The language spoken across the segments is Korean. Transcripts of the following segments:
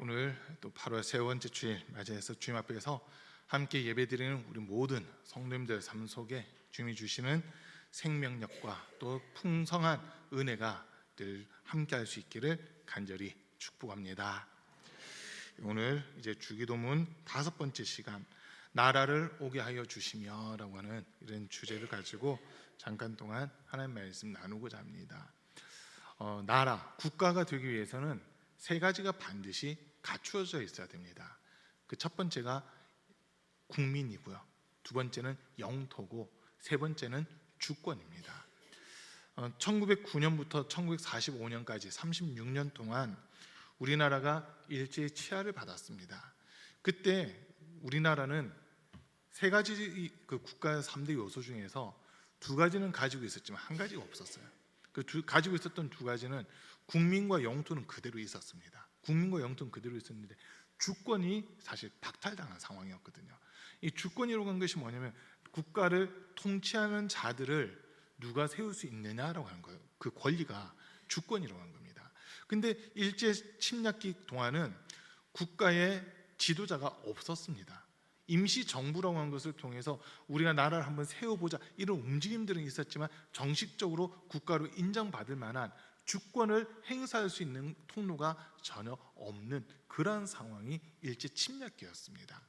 오늘 또 8월 세 번째 주일 맞이해서 주님 앞에서 함께 예배드리는 우리 모든 성도님들 삶 속에 주님이 주시는 생명력과 또 풍성한 은혜가 늘 함께할 수 있기를 간절히 축복합니다. 오늘 이제 주기도문 5번째 시간, 나라를 오게 하여 주시며라고 하는 이런 주제를 가지고 잠깐 동안 하나님 말씀 나누고자 합니다. 나라, 국가가 되기 위해서는 세 가지가 반드시 갖추어져 있어야 됩니다. 그 첫 번째가 국민이고요, 두 번째는 영토고, 세 번째는 주권입니다. 1909년부터 1945년까지 36년 동안 우리나라가 일제의 치하를 받았습니다. 그때 우리나라는 세 가지 그 국가의 3대 요소 중에서 두 가지는 가지고 있었지만 한 가지가 없었어요. 가지고 있었던 두 가지는 국민과 영토는 그대로 있었습니다. 국민과 영토는 그대로 있었는데 주권이 사실 박탈당한 상황이었거든요. 이 주권이라고 한 것이 뭐냐면 국가를 통치하는 자들을 누가 세울 수 있느냐라고 하는 거예요. 그 권리가 주권이라고 하는 겁니다. 근데 일제 침략기 동안은 국가의 지도자가 없었습니다. 임시 정부라고 하는 것을 통해서 우리가 나라를 한번 세워보자 이런 움직임들은 있었지만 정식적으로 국가로 인정받을 만한 주권을 행사할 수 있는 통로가 전혀 없는 그러한 상황이 일제 침략기였습니다.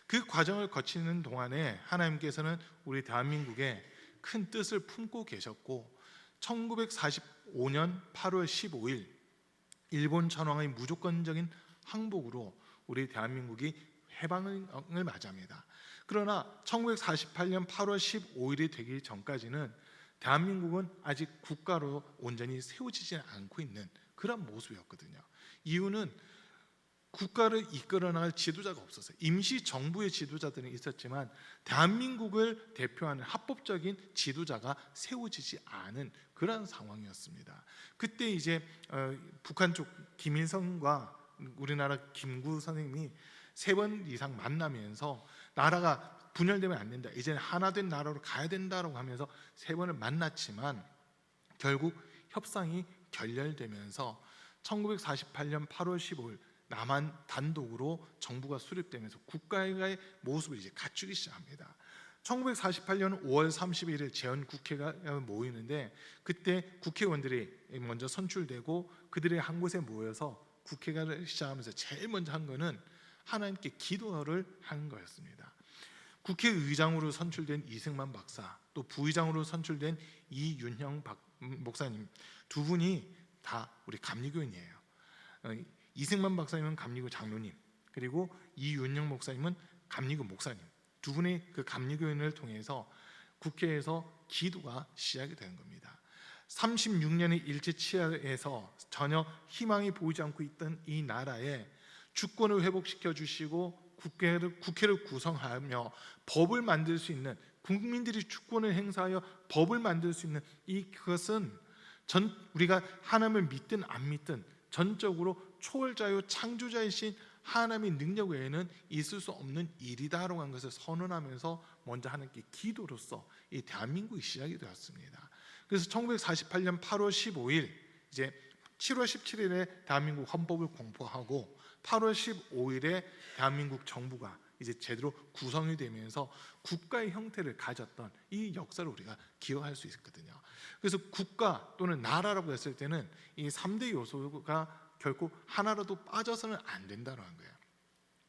그 과정을 거치는 동안에 하나님께서는 우리 대한민국에 큰 뜻을 품고 계셨고, 1945년 8월 15일 일본 천황의 무조건적인 항복으로 우리 대한민국이 해방을 맞이합니다. 그러나 1948년 8월 15일이 되기 전까지는 대한민국은 아직 국가로 온전히 세워지지 않고 있는 그런 모습이었거든요. 이유는 국가를 이끌어 나갈 지도자가 없었어요. 임시 정부의 지도자들은 있었지만 대한민국을 대표하는 합법적인 지도자가 세워지지 않은 그런 상황이었습니다. 그때 이제 북한 쪽 김일성과 우리나라 김구 선생님이 3번 이상 만나면서 나라가 분열되면 안 된다, 이제는 하나된 나라로 가야 된다라고 하면서 3번을 만났지만 결국 협상이 결렬되면서 1948년 8월 15일 남한 단독으로 정부가 수립되면서 국가의 모습을 이제 갖추기 시작합니다. 1948년 5월 31일 재헌국회가 모이는데 그때 국회의원들이 먼저 선출되고 그들이 한 곳에 모여서 국회가 시작하면서 제일 먼저 한 거는 하나님께 기도를 하는 거였습니다. 국회의장으로 선출된 이승만 박사, 또 부의장으로 선출된 이윤형 목사님, 두 분이 다 우리 감리교인이에요. 이승만 박사님은 감리교 장로님, 그리고 이윤형 목사님은 감리교 목사님, 두 분의 그 감리교인을 통해서 국회에서 기도가 시작이 되는 겁니다. 36년의 일제 치하에서 전혀 희망이 보이지 않고 있던 이 나라에 주권을 회복시켜 주시고 국회를 구성하며 법을 만들 수 있는, 국민들이 주권을 행사하여 법을 만들 수 있는 그것은 우리가 하나님을 믿든 안 믿든 전적으로 초월자요 창조자이신 하나님의 능력 외에는 있을 수 없는 일이다라고 하는 것을 선언하면서 먼저 하나님께 기도로서 이 대한민국이 시작이 되었습니다. 그래서 1948년 8월 15일 이제 7월 17일에 대한민국 헌법을 공포하고 8월 15일에 대한민국 정부가 이제 제대로 구성이 되면서 국가의 형태를 가졌던 이 역사를 우리가 기억할 수 있거든요. 그래서 국가 또는 나라라고 했을 때는 이 3대 요소가 결코 하나라도 빠져서는 안 된다는 거예요.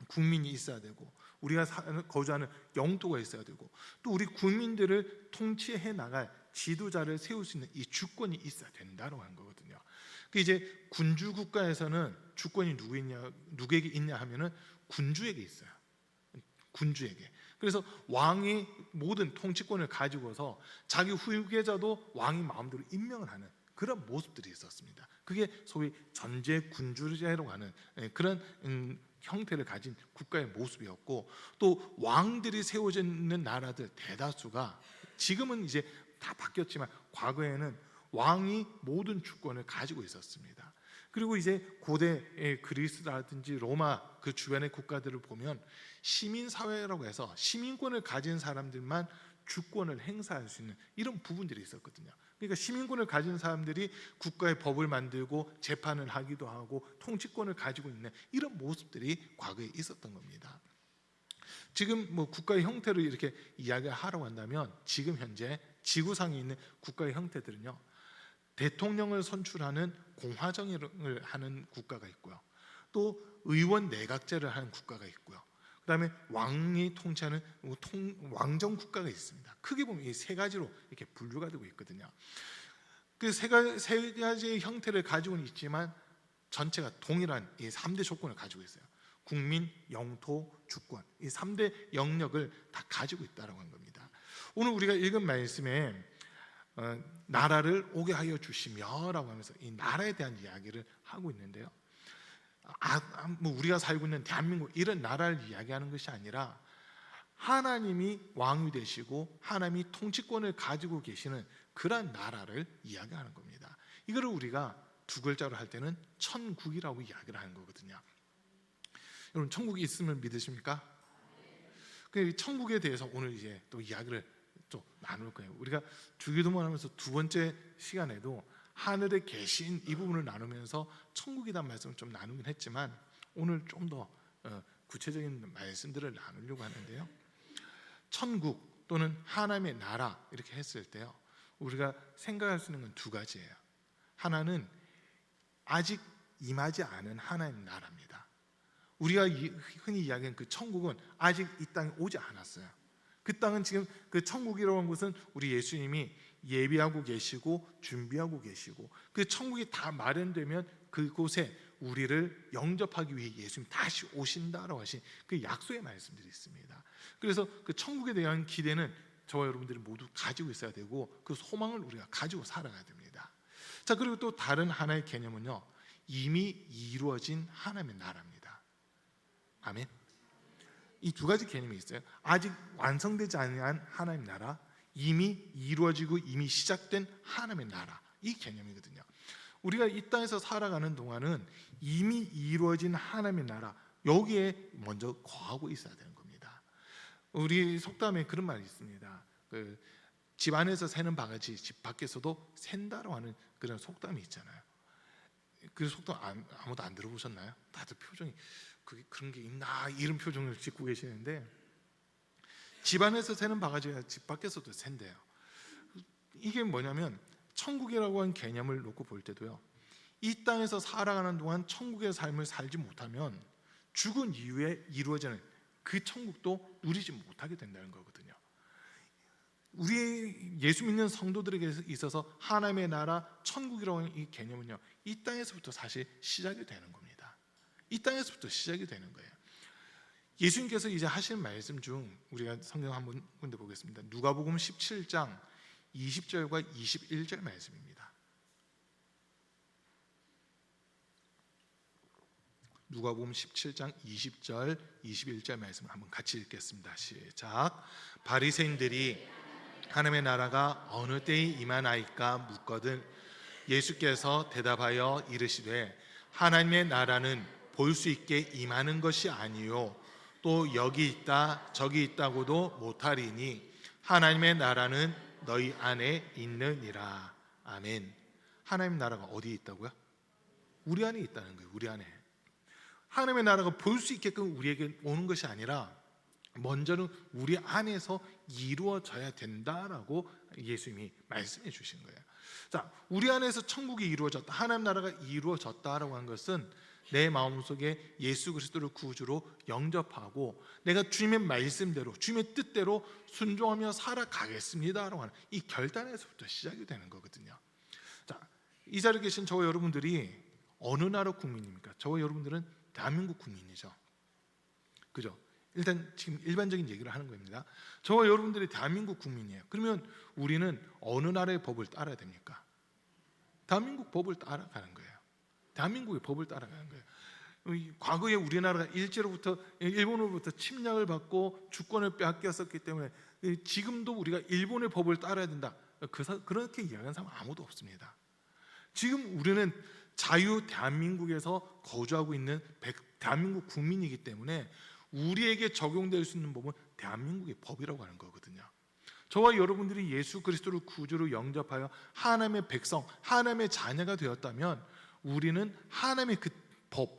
국민이 있어야 되고, 우리가 거주하는 영토가 있어야 되고, 또 우리 국민들을 통치해 나갈 지도자를 세울 수 있는 이 주권이 있어야 된다고 하는 거거든요. 이제 군주 국가에서는 주권이 누구에게 있냐 하면은 군주에게 있어요. 군주에게. 그래서 왕이 모든 통치권을 가지고서 자기 후계자도 왕이 마음대로 임명을 하는 그런 모습들이 있었습니다. 그게 소위 전제 군주제라고 하는 그런 형태를 가진 국가의 모습이었고, 또 왕들이 세워져 있는 나라들 대다수가 지금은 이제 다 바뀌었지만 과거에는 왕이 모든 주권을 가지고 있었습니다. 그리고 이제 고대 그리스라든지 로마 그 주변의 국가들을 보면 시민사회라고 해서 시민권을 가진 사람들만 주권을 행사할 수 있는 이런 부분들이 있었거든요. 그러니까 시민권을 가진 사람들이 국가의 법을 만들고 재판을 하기도 하고 통치권을 가지고 있는 이런 모습들이 과거에 있었던 겁니다. 지금 뭐 국가의 형태를 이렇게 이야기하라고 한다면 지금 현재 지구상에 있는 국가의 형태들은요, 대통령을 선출하는 공화정을 하는 국가가 있고요, 또 의원 내각제를 하는 국가가 있고요, 그다음에 왕이 통치하는 왕정 국가가 있습니다. 크게 보면 이 세 가지로 이렇게 분류가 되고 있거든요. 그 세 가지의 형태를 가지고는 있지만 전체가 동일한 이 3대 조건을 가지고 있어요. 국민, 영토, 주권, 이 3대 영역을 다 가지고 있다는 겁니다. 오늘 우리가 읽은 말씀에 나라를 오게 하여 주시며라고 하면서 이 나라에 대한 이야기를 하고 있는데요, 뭐 우리가 살고 있는 대한민국 이런 나라를 이야기하는 것이 아니라 하나님이 왕이 되시고 하나님이 통치권을 가지고 계시는 그런 나라를 이야기하는 겁니다. 이거를 우리가 두 글자로 할 때는 천국이라고 이야기를 하는 거거든요. 여러분, 천국이 있음을 믿으십니까? 그 천국에 대해서 오늘 이제 또 이야기를 또 나눌 거예요. 우리가 주기도문 하면서 두 번째 시간에도 하늘에 계신 이 부분을 나누면서 천국이란 말씀을 좀 나누긴 했지만 오늘 좀 더 구체적인 말씀들을 나누려고 하는데요, 천국 또는 하나님의 나라 이렇게 했을 때요, 우리가 생각할 수 있는 건 두 가지예요. 하나는 아직 임하지 않은 하나님의 나라입니다. 우리가 흔히 이야기하는 그 천국은 아직 이 땅에 오지 않았어요. 그 땅은 지금 그 천국이라고 하는 것은 우리 예수님이 예비하고 계시고 준비하고 계시고 그 천국이 다 마련되면 그곳에 우리를 영접하기 위해 예수님이 다시 오신다라고 하신 그 약속의 말씀들이 있습니다. 그래서 그 천국에 대한 기대는 저와 여러분들이 모두 가지고 있어야 되고 그 소망을 우리가 가지고 살아가야 됩니다. 자, 그리고 또 다른 하나의 개념은요, 이미 이루어진 하나님의 나라입니다. 아멘. 이 두 가지 개념이 있어요. 아직 완성되지 않은 하나님의 나라, 이미 이루어지고 이미 시작된 하나님의 나라, 이 개념이거든요. 우리가 이 땅에서 살아가는 동안은 이미 이루어진 하나님의 나라, 여기에 먼저 거하고 있어야 되는 겁니다. 우리 속담에 그런 말이 있습니다. 집 안에서 새는 바가지 집 밖에서도 샌다고 하는 그런 속담이 있잖아요. 그 속담 아무도 안 들어보셨나요? 다들 표정이 그런 게 있나 이런 표정을 짓고 계시는데, 집 안에서 새는 바가지가 집 밖에서도 샌대요. 이게 뭐냐면 천국이라고 하는 개념을 놓고 볼 때도요, 이 땅에서 살아가는 동안 천국의 삶을 살지 못하면 죽은 이후에 이루어지는 그 천국도 누리지 못하게 된다는 거거든요. 우리 예수 믿는 성도들에게 있어서 하나님의 나라 천국이라고 하는 이 개념은요, 이 땅에서부터 사실 시작이 되는 겁니다. 이 땅에서부터 시작이 되는 거예요. 예수님께서 이제 하시는 말씀 중 우리가 성경 한 군데 보겠습니다. 누가복음 17장 20절과 21절 말씀입니다. 누가복음 17장 20절 21절 말씀을 한번 같이 읽겠습니다. 시작. 바리새인들이 하나님의 나라가 어느 때에 임하나이까 묻거든 예수께서 대답하여 이르시되 하나님의 나라는 볼 수 있게 임하는 것이 아니요 또 여기 있다 저기 있다고도 못하리니 하나님의 나라는 너희 안에 있느니라. 아멘. 하나님의 나라가 어디에 있다고요? 우리 안에 있다는 거예요. 우리 안에. 하나님의 나라가 볼 수 있게끔 우리에게 오는 것이 아니라 먼저는 우리 안에서 이루어져야 된다라고 예수님이 말씀해 주신 거예요. 자, 우리 안에서 천국이 이루어졌다, 하나님 나라가 이루어졌다라고 하는 것은 내 마음속에 예수 그리스도를 구주로 영접하고 내가 주님의 말씀대로 주님의 뜻대로 순종하며 살아가겠습니다라고 하는 이 결단에서부터 시작이 되는 거거든요. 자, 이 자리에 계신 저와 여러분들이 어느 나라 국민입니까? 저와 여러분들은 대한민국 국민이죠. 그죠? 일단 지금 일반적인 얘기를 하는 겁니다. 저와 여러분들이 대한민국 국민이에요. 그러면 우리는 어느 나라의 법을 따라야 됩니까? 대한민국 법을 따라가는 거예요. 대한민국의 법을 따라가는 거예요. 과거에 우리나라가 일본으로부터 침략을 받고 주권을 빼앗겼었기 때문에 지금도 우리가 일본의 법을 따라야 된다, 그렇게 이야기하는 사람 아무도 없습니다. 지금 우리는 자유 대한민국에서 거주하고 있는 대한민국 국민이기 때문에 우리에게 적용될 수 있는 법은 대한민국의 법이라고 하는 거거든요. 저와 여러분들이 예수 그리스도를 구주로 영접하여 하나님의 백성, 하나님의 자녀가 되었다면 우리는 하나님의 그 법,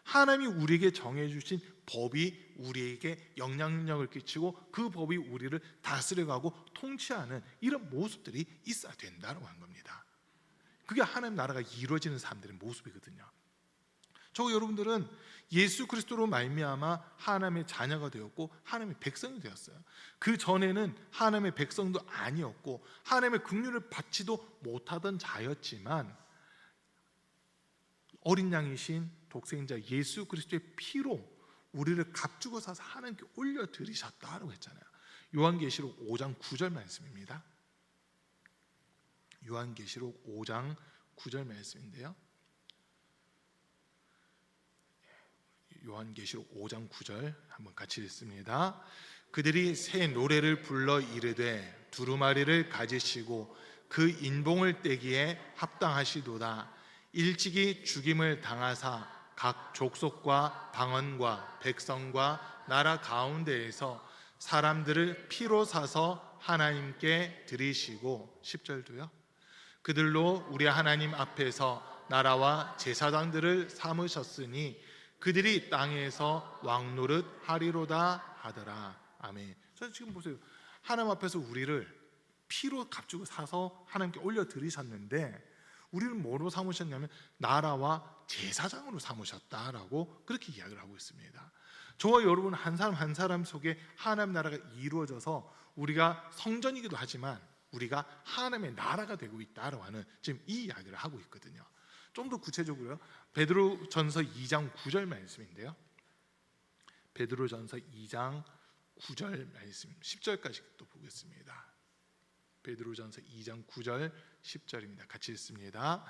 하나님이 우리에게 정해주신 법이 우리에게 영향력을 끼치고 그 법이 우리를 다스려가고 통치하는 이런 모습들이 있어야 된다고 한 겁니다. 그게 하나님 나라가 이루어지는 사람들의 모습이거든요. 저 여러분들은 예수 그리스도로 말미암아 하나님의 자녀가 되었고 하나님의 백성이 되었어요. 그 전에는 하나님의 백성도 아니었고 하나님의 긍휼을 받지도 못하던 자였지만 어린 양이신 독생자 예수 그리스도의 피로 우리를 값주고 사서 하나님께 올려드리셨다고 했잖아요. 요한계시록 5장 9절 말씀입니다. 요한계시록 5장 9절 말씀인데요. 요한계시록 5장 9절 한번 같이 읽습니다. 그들이 새 노래를 불러 이르되 두루마리를 가지시고 그 인봉을 떼기에 합당하시도다. 일찍이 죽임을 당하사 각 족속과 방언과 백성과 나라 가운데에서 사람들을 피로 사서 하나님께 드리시고 10절도요. 그들로 우리 하나님 앞에서 나라와 제사장들을 삼으셨으니 그들이 땅에서 왕노릇 하리로다 하더라. 아멘. 자, 지금 보세요. 하나님 앞에서 우리를 피로 값주고 사서 하나님께 올려드리셨는데 우리를 뭐로 삼으셨냐면 나라와 제사장으로 삼으셨다라고 그렇게 이야기를 하고 있습니다. 저와 여러분 한 사람 한 사람 속에 하나님 나라가 이루어져서 우리가 성전이기도 하지만 우리가 하나님의 나라가 되고 있다라고 하는 지금 이 이야기를 하고 있거든요. 좀 더 구체적으로요. 베드로전서 2장 9절 말씀인데요. 베드로전서 2장 9절 말씀 10절까지 또 보겠습니다. 베드로전서 2장 9절 10절입니다. 같이 읽습니다.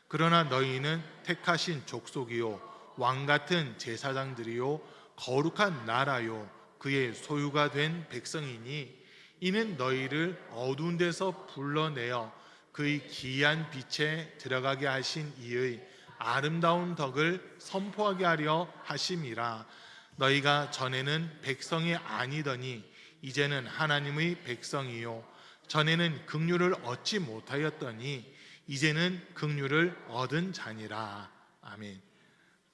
그러나 너희는 택하신 족속이요 왕 같은 제사장들이요 거룩한 나라요 그의 소유가 된 백성이니 이는 너희를 어두운 데서 불러내어 그의 기이한 빛에 들어가게 하신 이의 아름다운 덕을 선포하게 하려 하심이라. 너희가 전에는 백성이 아니더니 이제는 하나님의 백성이요 전에는 긍휼을 얻지 못하였더니 이제는 긍휼을 얻은 자니라. 아멘.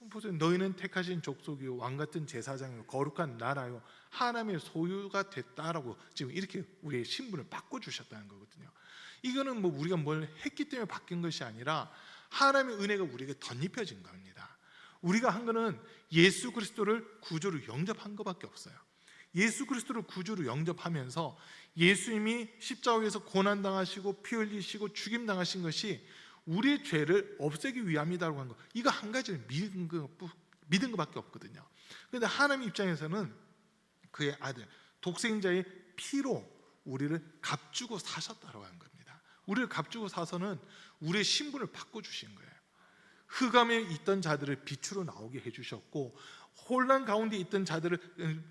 보세요. 너희는 택하신 족속이요 왕 같은 제사장이요 거룩한 나라요 하나님의 소유가 됐다라고 지금 이렇게 우리의 신분을 바꿔주셨다는 거거든요. 이거는 뭐 우리가 뭘 했기 때문에 바뀐 것이 아니라 하나님의 은혜가 우리에게 덧입혀진 겁니다. 우리가 한 거는 예수 그리스도를 구주로 영접한 것밖에 없어요. 예수 그리스도를 구주로 영접하면서 예수님이 십자가에서 고난당하시고 피 흘리시고 죽임당하신 것이 우리의 죄를 없애기 위함이라고 한 거, 이거 한 가지를 믿은 것밖에 없거든요. 그런데 하나님 입장에서는 그의 아들 독생자의 피로 우리를 값주고 사셨다고 하는 겁니다. 우리를 값주고 사서는 우리의 신분을 바꿔주신 거예요. 흑암에 있던 자들을 빛으로 나오게 해주셨고 혼란 가운데 있던 자들을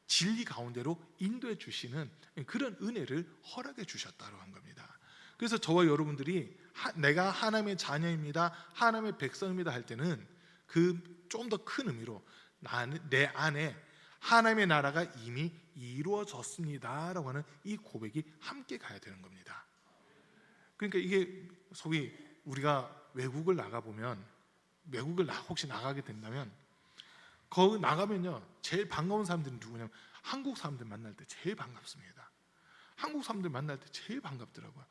진리 가운데로 인도해 주시는 그런 은혜를 허락해 주셨다고 한 겁니다. 그래서 저와 여러분들이 내가 하나님의 자녀입니다, 하나님의 백성입니다 할 때는 그 좀 더 큰 의미로 내 안에 하나님의 나라가 이미 이루어졌습니다라고 하는 이 고백이 함께 가야 되는 겁니다. 그러니까 이게 소위 우리가 외국을 나가보면 외국을 혹시 나가게 된다면 거기 나가면요 제일 반가운 사람들은 누구냐면 한국 사람들 만날 때 제일 반갑습니다. 한국 사람들 만날 때 제일 반갑더라고요.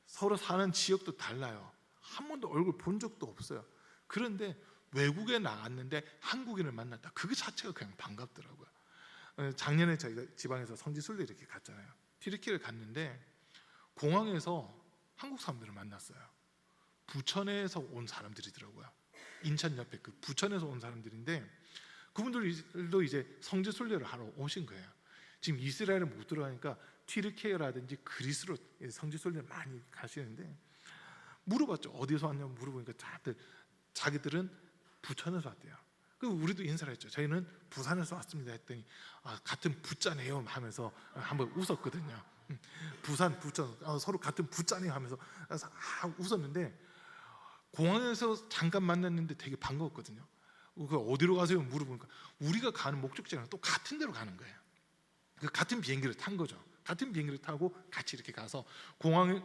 서로 사는 지역도 달라요. 한 번도 얼굴 본 적도 없어요. 그런데 외국에 나갔는데 한국인을 만났다. 그거 자체가 그냥 반갑더라고요. 작년에 저희가 지방에서 성지순례 이렇게 갔잖아요. 튀르키예를 갔는데 공항에서 한국 사람들을 만났어요. 부천에서 온 사람들이더라고요. 인천 옆에 그 부천에서 온 사람들인데 그분들도 이제 성지순례를 하러 오신 거예요. 지금 이스라엘을 못 들어가니까 튀르키예라든지 그리스로 성지순례를 많이 가시는데 물어봤죠. 어디서 왔냐고 물어보니까 다들 자기들은 부천에서 왔대요. 그 우리도 인사를 했죠. 저희는 부산에서 왔습니다 했더니 같은 부자네요 하면서 한번 웃었거든요. 부산, 부천 서로 같은 부자네요 하면서 웃었는데 공항에서 잠깐 만났는데 되게 반가웠거든요. 어디로 가세요? 물어보니까 우리가 가는 목적지랑 또 같은 데로 가는 거예요. 같은 비행기를 탄 거죠. 같은 비행기를 타고 같이 이렇게 가서 공항에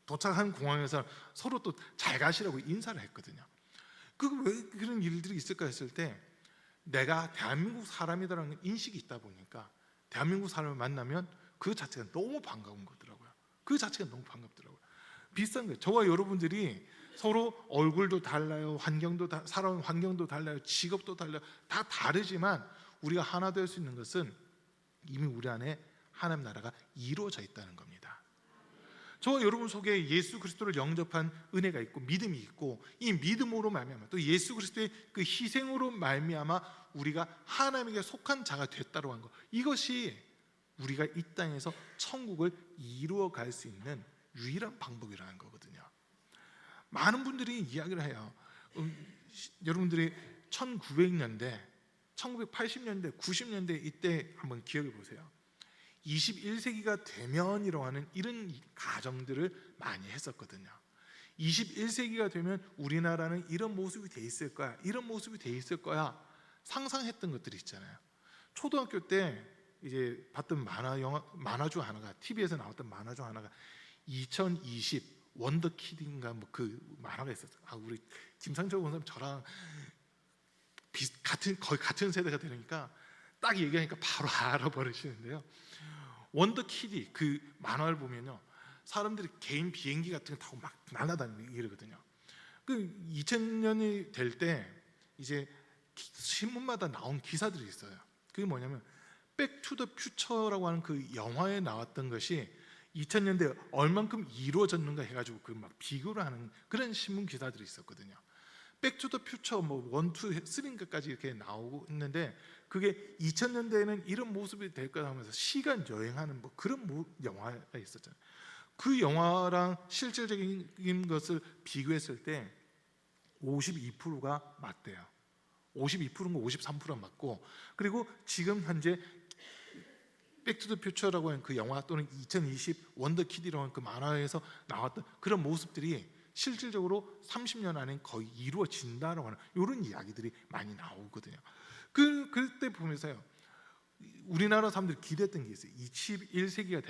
도착한 공항에서 서로 또 잘 가시라고 인사를 했거든요. 그 왜 그런 일들이 있을까 했을 때 내가 대한민국 사람이다라는 인식이 있다 보니까 대한민국 사람을 만나면 그 자체가 너무 반가운 거더라고요. 그 자체가 너무 반갑더라고요. 비슷한 거예요. 저와 여러분들이 서로 얼굴도 달라요, 환경도 살아온 환경도 달라요, 직업도 달라요. 다 다르지만 우리가 하나 될 수 있는 것은 이미 우리 안에 하나님 나라가 이루어져 있다는 겁니다. 저와 여러분 속에 예수 그리스도를 영접한 은혜가 있고 믿음이 있고 이 믿음으로 말미암아 또 예수 그리스도의 그 희생으로 말미암아 우리가 하나님에게 속한 자가 됐다고 한 것, 이것이 우리가 이 땅에서 천국을 이루어 갈 수 있는 유일한 방법이라는 거거든요. 많은 분들이 이야기를 해요. 여러분들이 1900년대, 1980년대, 90년대 이때 한번 기억해 보세요. 21세기가 되면이라고 하는 이런 가정들을 많이 했었거든요. 21세기가 되면 우리나라는 이런 모습이 돼 있을 거야, 이런 모습이 돼 있을 거야 상상했던 것들이 있잖아요. 초등학교 때 이제 봤던 만화 중 하나가, TV에서 나왔던 만화 중 하나가 2020 원더키드인가 뭐 그 만화가 있었어요. 우리 김상철 원사님 저랑 거의 같은 세대가 되니까 딱 얘기하니까 바로 알아버리시는데요. 원더키드 그 만화를 보면요, 사람들이 개인 비행기 같은 거 타고 막 날아다니고 이러거든요. 그 2000년이 될 때 이제 신문마다 나온 기사들이 있어요. 그게 뭐냐면 백투더퓨처라고 하는 그 영화에 나왔던 것이 2000년대 얼만큼 이루어졌는가 해가지고 그 막 비교를 하는 그런 신문 기사들이 있었거든요. 백투더퓨처 뭐 1, 2, 3까지 이렇게 나오고 있는데 그게 2000년대에는 이런 모습이 될 거다 하면서 시간 여행하는 뭐 그런 영화가 있었잖아요. 그 영화랑 실질적인 것을 비교했을 때 52%가 맞대요. 52%가 53%가 맞고, 그리고 지금 현재 백투더퓨처라고 하는 그 영화 또는 2020 원더키드라고 하는 그 만화에서 나왔던 그런 모습들이 실질적으로 30년 안에 거의 이루어진다라고 하는 이런 이야기들이 많이 나오거든요. 그때 보면서요, 우리나라 사람들이 기대했던 게 있어요. 21세기가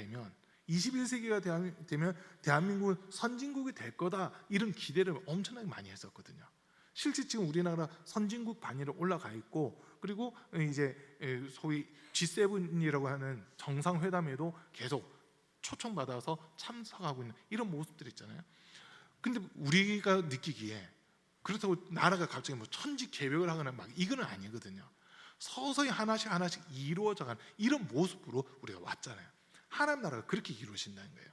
되면 대한민국은 선진국이 될 거다, 이런 기대를 엄청나게 많이 했었거든요. 실제 지금 우리나라 선진국 반열에 올라가 있고, 그리고 이제 소위 G7이라고 하는 정상회담에도 계속 초청받아서 참석하고 있는 이런 모습들 있잖아요. 근데 우리가 느끼기에 그렇다고 나라가 갑자기 뭐 천지 개벽을 하거나 막 이거는 아니거든요. 서서히 하나씩 이루어져가는 이런 모습으로 우리가 왔잖아요. 하나님 나라가 그렇게 이루어진다는 거예요.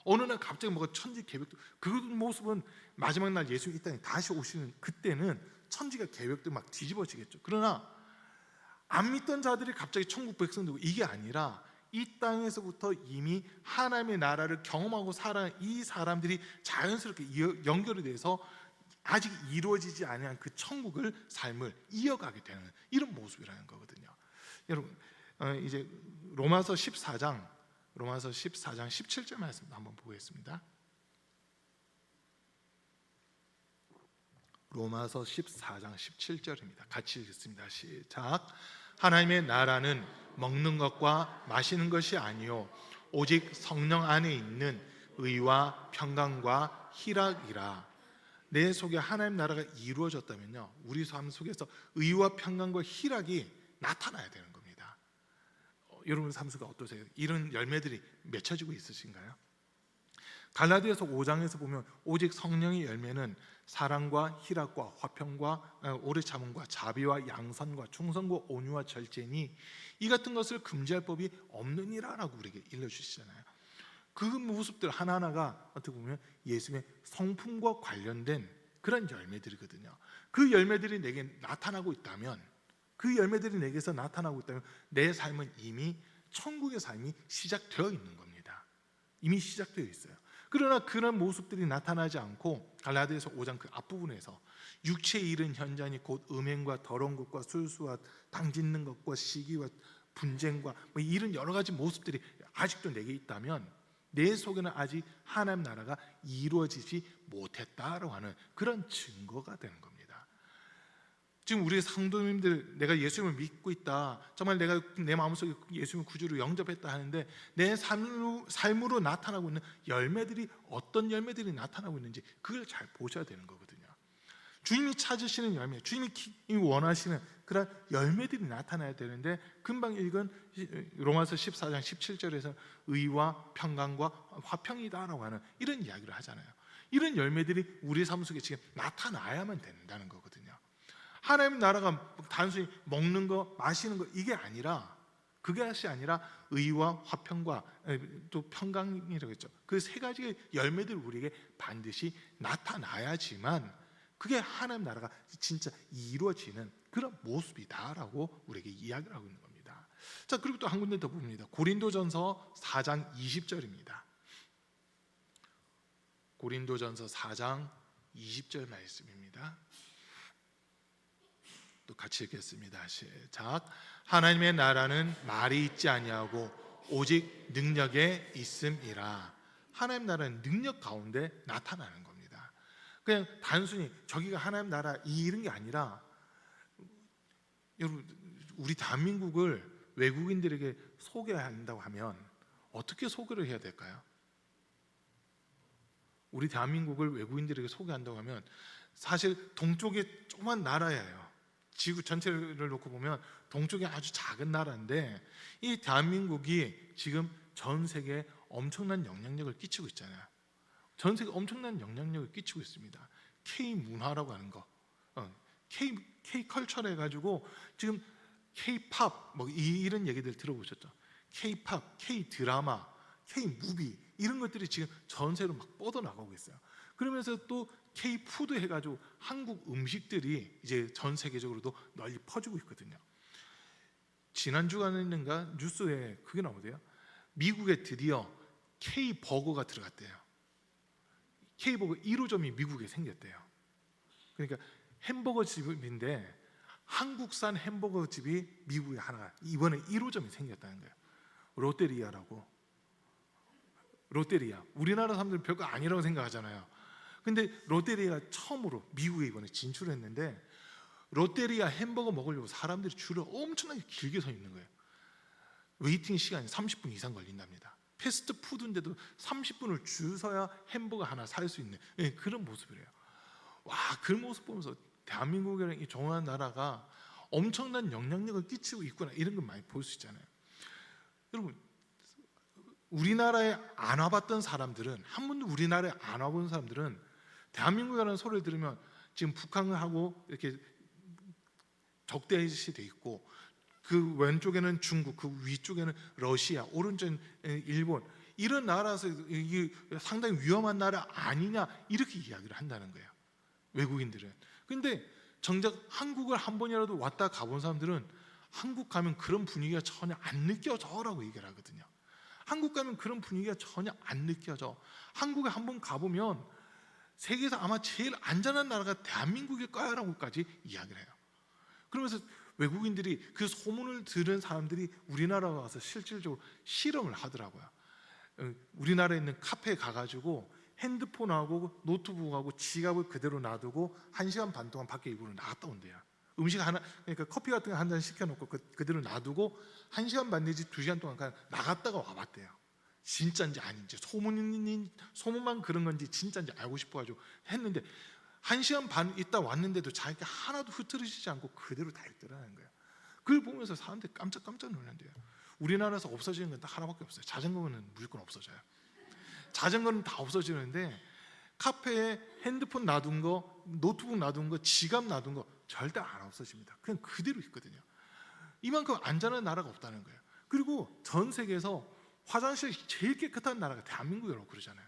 어느 날 갑자기 뭐가 천지 개벽도, 그 모습은 마지막 날 예수 이 땅에 다시 오시는 그때는 천지가 개벽도 막 뒤집어지겠죠. 그러나 안 믿던 자들이 갑자기 천국 백성 되고 이게 아니라 이 땅에서부터 이미 하나님의 나라를 경험하고 살아가는 이 사람들이 자연스럽게 연결이 돼서 아직 이루어지지 않은 그 천국을 삶을 이어가게 되는 이런 모습이라는 거거든요. 여러분, 이제 로마서 14장 17절 말씀 한번 보겠습니다. 로마서 14장 17절입니다. 같이 읽겠습니다. 시작. 하나님의 나라는 먹는 것과 마시는 것이 아니요 오직 성령 안에 있는 의와 평강과 희락이라. 내 속에 하나님 나라가 이루어졌다면요, 우리 삶 속에서 의와 평강과 희락이 나타나야 되는 겁니다. 여러분 삶 속에 어떠세요? 이런 열매들이 맺혀지고 있으신가요? 갈라디아서 5장에서 보면 오직 성령의 열매는 사랑과 희락과 화평과 오래 참음과 자비와 양선과 충성과 온유와 절제니 이 같은 것을 금지할 법이 없느니라라고 우리에게 일러주시잖아요. 그 모습들 하나하나가 어떻게 보면 예수님의 성품과 관련된 그런 열매들이거든요. 그 열매들이 내게 나타나고 있다면, 그 열매들이 내게서 나타나고 있다면 내 삶은 이미 천국의 삶이 시작되어 있는 겁니다. 이미 시작되어 있어요. 그러나 그런 모습들이 나타나지 않고 갈라디아서 5장 그 앞부분에서 육체의 일은 현자니 곧 음행과 더러운 것과 술수와 당짓는 것과 시기와 분쟁과 뭐 이런 여러 가지 모습들이 아직도 내게 있다면 내 속에는 아직 하나님 나라가 이루어지지 못했다라고 하는 그런 증거가 되는 겁니다. 지금 우리 성도님들 내가 예수님을 믿고 있다, 정말 내가 내 마음속에 예수님을 구주로 영접했다 하는데 내 삶으로 나타나고 있는 열매들이 어떤 열매들이 나타나고 있는지 그걸 잘 보셔야 되는 거거든요. 주님이 찾으시는 열매, 주님이 원하시는 그런 열매들이 나타나야 되는데, 금방 읽은 로마서 14장 17절에서 의와 평강과 화평이다라고 하는 이런 이야기를 하잖아요. 이런 열매들이 우리 삶 속에 지금 나타나야만 된다는 거거든요. 하나님 나라가 단순히 먹는 거, 마시는 거 이게 아니라, 그것이 아니라 의와 화평과 또 평강이라고 했죠. 그 세 가지의 열매들 우리에게 반드시 나타나야지만 그게 하나님 나라가 진짜 이루어지는 그런 모습이다라고 우리에게 이야기를 하고 있는 겁니다. 자, 그리고 또 한 군데 더 봅니다. 고린도전서 4장 20절입니다. 고린도전서 4장 20절 말씀입니다. 또 같이 읽겠습니다. 시작. 하나님의 나라는 말이 있지 아니하고 오직 능력에 있음이라. 하나님 나라는 능력 가운데 나타나는 겁니다. 그냥 단순히 저기가 하나님 나라 이런 게 아니라, 여러분 우리 대한민국을 외국인들에게 소개한다고 하면 어떻게 소개를 해야 될까요? 우리 대한민국을 외국인들에게 소개한다고 하면 사실 동쪽에 조그만 나라예요. 지구 전체를 놓고 보면 동쪽에 아주 작은 나라인데 이 대한민국이 지금 전 세계에 엄청난 영향력을 끼치고 있잖아요. 전 세계에 엄청난 영향력을 끼치고 있습니다. K 문화라고 하는 거, K 컬처를 해가지고 지금 K-팝 뭐 이런 얘기들 들어보셨죠? K-팝, K 드라마, K 무비 이런 것들이 지금 전 세계로 막 뻗어나가고 있어요. 그러면서 또 K-푸드 해가지고 한국 음식들이 이제 전 세계적으로도 널리 퍼지고 있거든요. 지난 주간인가 뉴스에 그게 나오대요. 미국에 드디어 K-버거가 들어갔대요. K-버거 1호점이 미국에 생겼대요. 그러니까 햄버거 집인데 한국산 햄버거 집이 미국에 하나가 이번에 1호점이 생겼다는 거예요. 롯데리아라고. 롯데리아. 우리나라 사람들은 별거 아니라고 생각하잖아요. 근데 롯데리아가 처음으로 미국에 이번에 진출했는데 롯데리아 햄버거 먹으려고 사람들이 줄을 엄청나게 길게 서 있는 거예요. 웨이팅 시간이 30분 이상 걸린답니다. 패스트푸드인데도 30분을 줄 서야 햄버거 하나 살 수 있는 그런 모습이래요. 와, 그 모습 보면서 대한민국이라는 이 종한 나라가 엄청난 영향력을 끼치고 있구나, 이런 걸 많이 볼 수 있잖아요. 여러분, 우리나라에 안 와봤던 사람들은, 한 번도 우리나라에 안 와본 사람들은 대한민국이라는 소리를 들으면 지금 북한하고 이렇게 적대시 돼 있고 그 왼쪽에는 중국, 그 위쪽에는 러시아, 오른쪽은 일본, 이런 나라에서 이게 상당히 위험한 나라 아니냐 이렇게 이야기를 한다는 거예요, 외국인들은. 근데 정작 한국을 한 번이라도 왔다 가본 사람들은 한국 가면 그런 분위기가 전혀 안 느껴져라고 얘기를 하거든요. 한국 가면 그런 분위기가 전혀 안 느껴져. 한국에 한번 가보면 세계에서 아마 제일 안전한 나라가 대한민국일 거야라고까지 이야기를 해요. 그러면서 외국인들이 그 소문을 들은 사람들이 우리나라에 와서 실질적으로 실험을 하더라고요. 우리나라에 있는 카페에 가가지고 핸드폰하고 노트북하고 지갑을 그대로 놔두고 1시간 반 동안 밖에 입으로 나갔다 온대요. 음식 하나, 그러니까 커피 같은 거 한 잔 시켜놓고 그대로 놔두고 1시간 반 내지 2시간 동안 그냥 나갔다가 와봤대요. 진짜인지 아닌지, 소문만 그런 건지 진짜인지 알고 싶어가지고 했는데 1시간 반 있다 왔는데도 자기가 하나도 흐트러지지 않고 그대로 다 읽더라는 거예요. 그걸 보면서 사람들이 깜짝 놀란대요. 우리나라에서 없어지는 건 딱 하나밖에 없어요. 자전거는 무조건 없어져요. 자전거는 다 없어지는데 카페에 핸드폰 놔둔 거, 노트북 놔둔 거, 지갑 놔둔 거 절대 안 없어집니다. 그냥 그대로 있거든요. 이만큼 안전한 나라가 없다는 거예요. 그리고 전 세계에서 화장실이 제일 깨끗한 나라가 대한민국이라고 그러잖아요.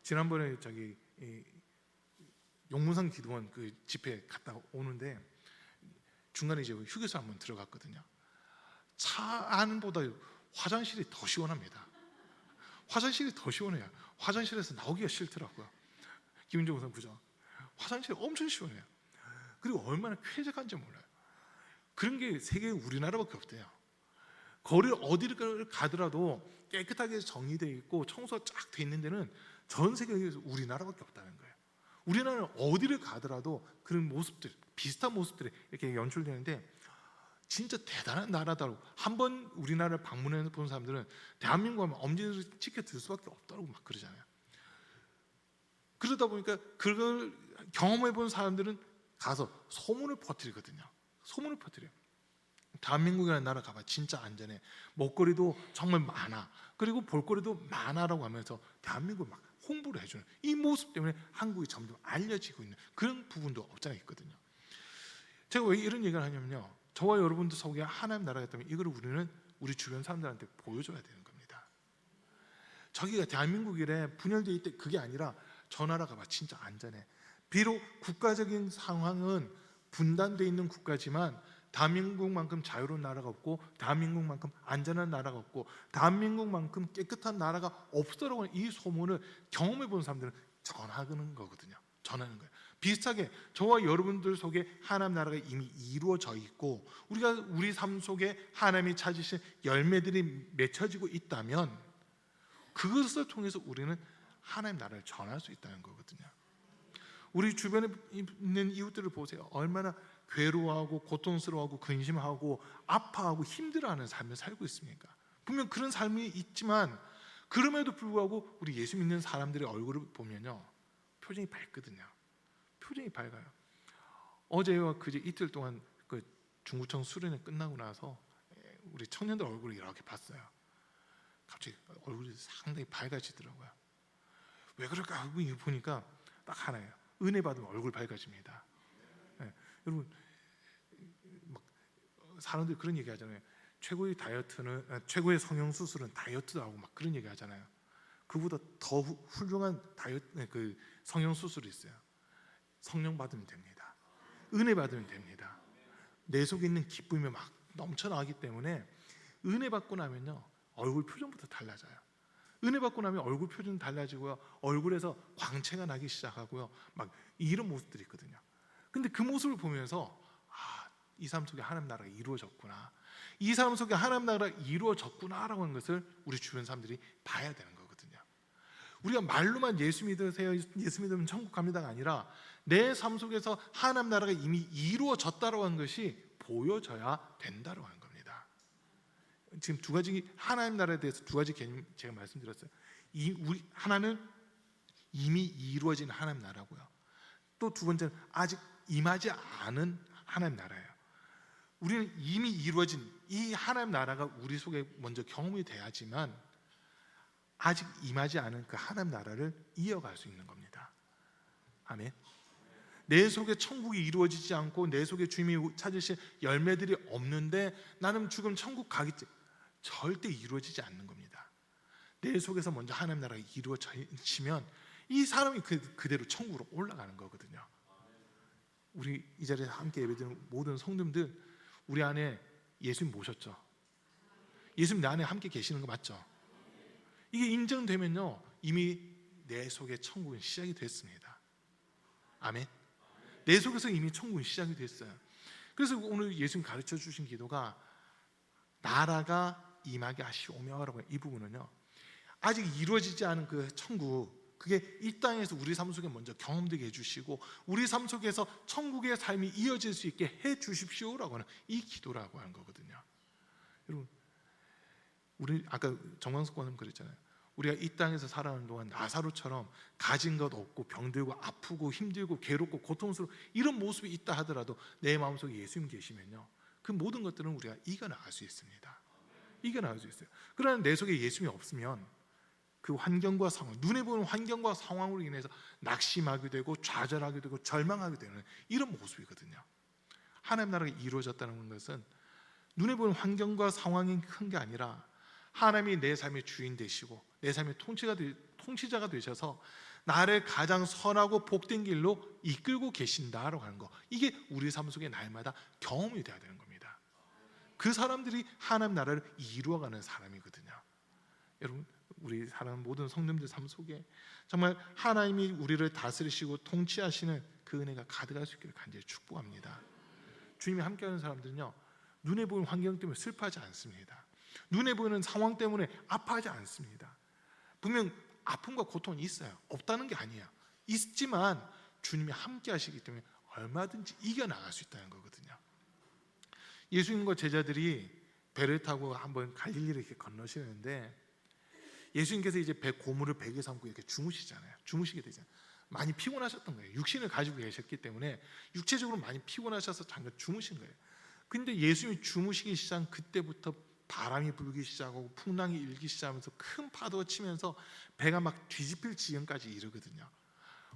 지난번에 용문산 기도원 그 집회 갔다 오는데 중간에 이제 휴게소 한번 들어갔거든요. 차 안보다 화장실이 더 시원합니다. 화장실이 더 시원해요. 화장실에서 나오기가 싫더라고요. 김인종 우선 부장, 화장실이 엄청 시원해요. 그리고 얼마나 쾌적한지 몰라요. 그런 게 세계에 우리나라밖에 없대요. 거리를 어디를 가더라도 깨끗하게 정리되어 있고 청소가 쫙 돼 있는 데는 전 세계에서 우리나라밖에 없다는 거예요. 우리나라는 어디를 가더라도 그런 모습들, 비슷한 모습들이 이렇게 연출되는데 진짜 대단한 나라다고. 한번 우리나라를 방문해 본 사람들은 대한민국 하면 엄지를 지켜들 수밖에 없다고 막 그러잖아요. 그러다 보니까 그걸 경험해 본 사람들은 가서 소문을 퍼뜨리거든요. 소문을 퍼뜨려요. 대한민국이라는 나라 가봐 진짜 안전해. 먹거리도 정말 많아. 그리고 볼거리도 많아라고 하면서 대한민국을 막 홍보를 해주는 이 모습 때문에 한국이 점점 알려지고 있는 그런 부분도 없잖아 있거든요. 제가 왜 이런 얘기를 하냐면요, 저와 여러분도 속에 하나님 나라가 있다면 이걸 우리는 우리 주변 사람들한테 보여줘야 되는 겁니다. 저기가 대한민국이래 분열되어 있대, 그게 아니라 저 나라 가봐 진짜 안전해. 비록 국가적인 상황은 분단되어 있는 국가지만 대한민국만큼 자유로운 나라가 없고 대한민국만큼 안전한 나라가 없고 대한민국만큼 깨끗한 나라가 없다라고 하는 이 소문을 경험해 본 사람들은 전하는 거거든요. 전하는 거예요. 비슷하게 저와 여러분들 속에 하나님 나라가 이미 이루어져 있고 우리가 우리 삶 속에 하나님이 찾으신 열매들이 맺혀지고 있다면 그것을 통해서 우리는 하나님 나라를 전할 수 있다는 거거든요. 우리 주변에 있는 이웃들을 보세요. 얼마나 괴로워하고 고통스러워하고 근심하고 아파하고 힘들어하는 삶을 살고 있습니까? 분명 그런 삶이 있지만 그럼에도 불구하고 우리 예수 믿는 사람들의 얼굴을 보면요, 표정이 밝거든요. 표정이 밝아요. 어제와 그제 이틀 동안 그 중구청 수련회 끝나고 나서 우리 청년들 얼굴을 이렇게 봤어요. 갑자기 얼굴이 상당히 밝아지더라고요. 왜 그럴까 하고 보니까 딱 하나예요. 은혜 받으면 얼굴 밝아집니다. 네. 여러분, 막 사람들이 그런 얘기 하잖아요. 최고의 성형 수술은 다이어트하고 막 그런 얘기 하잖아요. 그보다 더 훌륭한 다이어트 그 성형 수술이 있어요. 성령 받으면 됩니다. 은혜 받으면 됩니다. 내 속에 있는 기쁨이 막 넘쳐나기 때문에 은혜 받고 나면요 얼굴 표정부터 달라져요. 은혜 받고 나면 얼굴 표정 달라지고요, 얼굴에서 광채가 나기 시작하고요, 막 이런 모습들이 있거든요. 근데 그 모습을 보면서 이 사람 속에 하나님 나라가 이루어졌구나, 이 사람 속에 하나님 나라가 이루어졌구나라고 하는 것을 우리 주변 사람들이 봐야 되는 거거든요. 우리가 말로만 예수 믿으세요, 예수 믿으면 천국 갑니다가 아니라 내 삶 속에서 하나님 나라가 이미 이루어졌다라고 하는 것이 보여져야 된다라고 하는 겁니다. 지금 두 가지 하나님 나라에 대해서 두 가지 개념 제가 말씀드렸어요. 하나는 이미 이루어진 하나님 나라고요. 또 두 번째는 아직 임하지 않은 하나님 나라예요. 우리는 이미 이루어진 이 하나님 나라가 우리 속에 먼저 경험이 돼야지만 아직 임하지 않은 그 하나님 나라를 이어갈 수 있는 겁니다. 아멘. 내 속에 천국이 이루어지지 않고 내 속에 주님이 찾으실 열매들이 없는데 나는 지금 천국 가겠지, 절대 이루어지지 않는 겁니다. 내 속에서 먼저 하나님 나라가 이루어지면 이 사람이 그대로 천국으로 올라가는 거거든요. 우리 이 자리에서 함께 예배드리는 모든 성도님들, 우리 안에 예수님 모셨죠? 예수님 내 안에 함께 계시는 거 맞죠? 이게 인정되면요 이미 내 속에 천국은 시작이 됐습니다. 아멘. 내 속에서 이미 천국은 시작이 됐어요. 그래서 오늘 예수님 가르쳐 주신 기도가 나라가 임하게 하시오며라고, 이 부분은요 아직 이루어지지 않은 그 천국, 그게 이 땅에서 우리 삶 속에 먼저 경험되게 해주시고 우리 삶 속에서 천국의 삶이 이어질 수 있게 해주십시오라고 하는 이 기도라고 하는 거거든요. 여러분, 우리 아까 정광석 권사님 그랬잖아요. 우리가 이 땅에서 살아가는 동안 나사로처럼 가진 것 없고 병들고 아프고 힘들고 괴롭고 고통스러워 이런 모습이 있다 하더라도 내 마음속에 예수님 계시면요 그 모든 것들은 우리가 이겨나갈 수 있습니다. 이겨나갈 수 있어요. 그러나 내 속에 예수님이 없으면 그 환경과 상황, 눈에 보이는 환경과 상황으로 인해서 낙심하게 되고 좌절하게 되고 절망하게 되는 이런 모습이거든요. 하나님 나라가 이루어졌다는 것은 눈에 보이는 환경과 상황이 큰 게 아니라 하나님이 내 삶의 주인 되시고 내 삶의 통치자가 되셔서 나를 가장 선하고 복된 길로 이끌고 계신다라고 하는 거, 이게 우리 삶 속에 날마다 경험이 돼야 되는 겁니다. 그 사람들이 하나님 나라를 이루어가는 사람이거든요. 여러분, 우리 사랑하는 모든 성도님들 삶 속에 정말 하나님이 우리를 다스리시고 통치하시는 그 은혜가 가득할 수 있기를 간절히 축복합니다. 주님이 함께하는 사람들은요 눈에 보이는 환경 때문에 슬퍼하지 않습니다. 눈에 보이는 상황 때문에 아파하지 않습니다. 분명 아픔과 고통이 있어요. 없다는 게 아니에요. 있지만 주님이 함께 하시기 때문에 얼마든지 이겨나갈 수 있다는 거거든요. 예수님과 제자들이 배를 타고 한번 갈릴리를 이렇게 건너시는데, 예수님께서 이제 고물을 베개 삼고 이렇게 주무시게 되잖아요. 많이 피곤하셨던 거예요. 육신을 가지고 계셨기 때문에 육체적으로 많이 피곤하셔서 잠깐 주무신 거예요. 근데 예수님이 주무시기 시작한 그때부터 바람이 불기 시작하고 풍랑이 일기 시작하면서 큰 파도가 치면서 배가 막 뒤집힐 지경까지 이르거든요.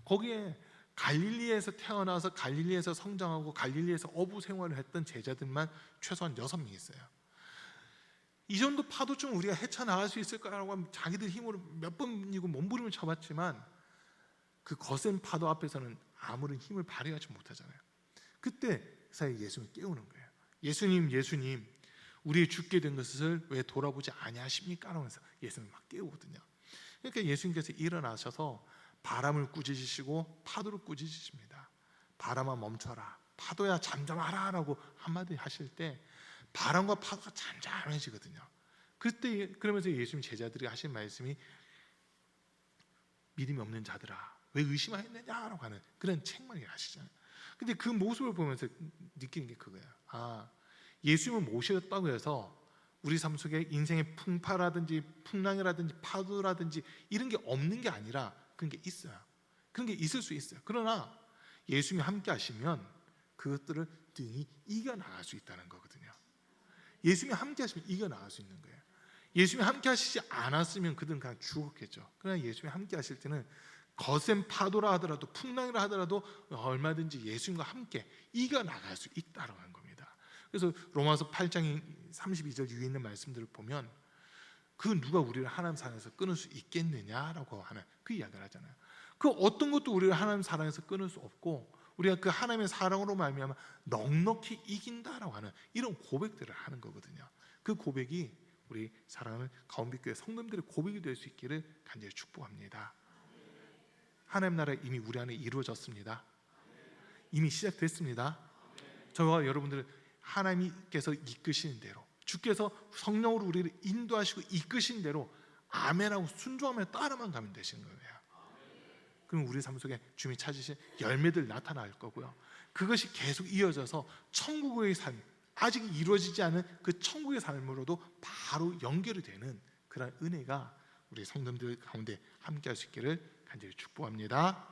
거기에 갈릴리에서 태어나서 갈릴리에서 성장하고 갈릴리에서 어부 생활을 했던 제자들만 최소한 6명 있어요. 이 정도 파도쯤 우리가 헤쳐나갈 수 있을까라고 하면 자기들 힘으로 몇 번이고 몸부림을 쳐봤지만 그 거센 파도 앞에서는 아무런 힘을 발휘하지 못하잖아요. 그때 사이 예수님이 깨우는 거예요. 예수님, 우리 죽게 된 것을 왜 돌아보지 아니하십니까? 하면서 예수님이 막 깨우거든요. 그러니까 예수님께서 일어나셔서 바람을 꾸짖으시고 파도를 꾸짖으십니다. 바람아 멈춰라, 파도야 잠잠하라 라고 한마디 하실 때 바람과 파도가 잠잠해지거든요. 그때 그러면서 예수님 제자들이 하신 말씀이 믿음이 없는 자들아 왜 의심하였느냐라고 하는 그런 책망을 하시잖아요. 근데 그 모습을 보면서 느끼는 게 그거예요. 예수님을 모셨다고 해서 우리 삶 속에 인생의 풍파라든지 풍랑이라든지 파도라든지 이런 게 없는 게 아니라 그런 게 있어요. 그런 게 있을 수 있어요. 그러나 예수님이 함께 하시면 그것들을 등이 이겨나갈 수 있다는 거거든요. 예수님이 함께 하시면 이겨나갈 수 있는 거예요. 예수님이 함께 하시지 않았으면 그들은 그냥 죽었겠죠. 그러나 예수님이 함께 하실 때는 거센 파도라 하더라도 풍랑이라 하더라도 얼마든지 예수님과 함께 이겨나갈 수 있다고 하는 겁니다. 그래서 로마서 8장 32절 위에 있는 말씀들을 보면 그 누가 우리를 하나님 사랑에서 끊을 수 있겠느냐라고 하는 그 이야기를 하잖아요. 그 어떤 것도 우리를 하나님 사랑에서 끊을 수 없고 우리가 그 하나님의 사랑으로 말미암아 넉넉히 이긴다라고 하는 이런 고백들을 하는 거거든요. 그 고백이 우리 사랑하는 가온빛교회 성도님들의 고백이 될 수 있기를 간절히 축복합니다. 하나님 나라 이미 우리 안에 이루어졌습니다. 이미 시작됐습니다. 저와 여러분들은 하나님께서 이끄시는 대로 주께서 성령으로 우리를 인도하시고 이끄신 대로 아멘하고 순종하며 따라만 가면 되시는 거예요. 그럼 우리 삶 속에 주님이 찾으신 열매들 나타날 거고요. 그것이 계속 이어져서 천국의 삶, 아직 이루어지지 않은 그 천국의 삶으로도 바로 연결이 되는 그런 은혜가 우리 성도들 가운데 함께 할 수 있기를 간절히 축복합니다.